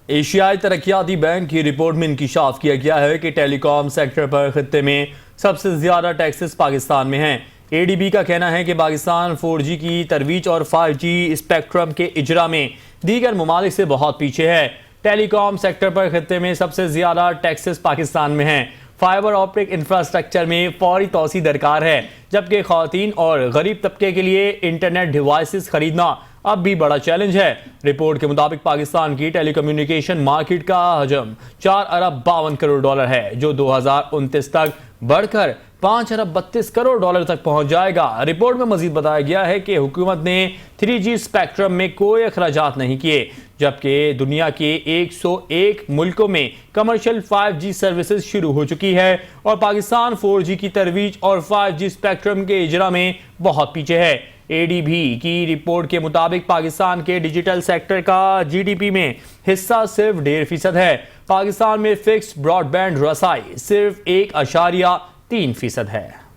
एशियाई तरक्याती बैंक की रिपोर्ट में इंकिशाफ किया गया है कि टेलीकॉम सेक्टर पर खित्ते में सबसे ज्यादा टैक्सेस पाकिस्तान में हैं। एडीबी का कहना है कि पाकिस्तान 4G की तरवीज और 5G स्पेक्ट्रम के इजरा में दीगर ममालिक से बहुत पीछे है। टेलीकॉम सेक्टर पर खित्ते में सबसे ज्यादा टैक्सेस पाकिस्तान में हैं। फाइबर ऑप्टिक इंफ्रास्ट्रक्चर में फौरी तोसी दरकार है, जबकि खवातीन और गरीब तबके के लिए इंटरनेट डिवाइसेस खरीदना अब भी बड़ा चैलेंज है। रिपोर्ट के मुताबिक पाकिस्तान की टेलीकम्युनिकेशन मार्केट का हजम 4 अरब 52 करोड़ डॉलर है, जो 2029 तक बढ़कर 5 अरब 32 करोड़ डॉलर तक पहुंच जाएगा। रिपोर्ट में मजीद बताया गया है कि हुकूमत ने 3G स्पेक्ट्रम में कोई अखराजात नहीं किए, जबकि दुनिया के 101 मुल्कों में कमर्शियल 5G सर्विसेज शुरू हो चुकी है और पाकिस्तान 4G की तरवीज और 5G स्पेक्ट्रम के इजरा में बहुत पीछे है। एडीबी की रिपोर्ट के मुताबिक पाकिस्तान के डिजिटल सेक्टर का जीडीपी में हिस्सा सिर्फ 1.5% है। पाकिस्तान में फिक्स्ड ब्रॉडबैंड रसाई सिर्फ 1.3% है।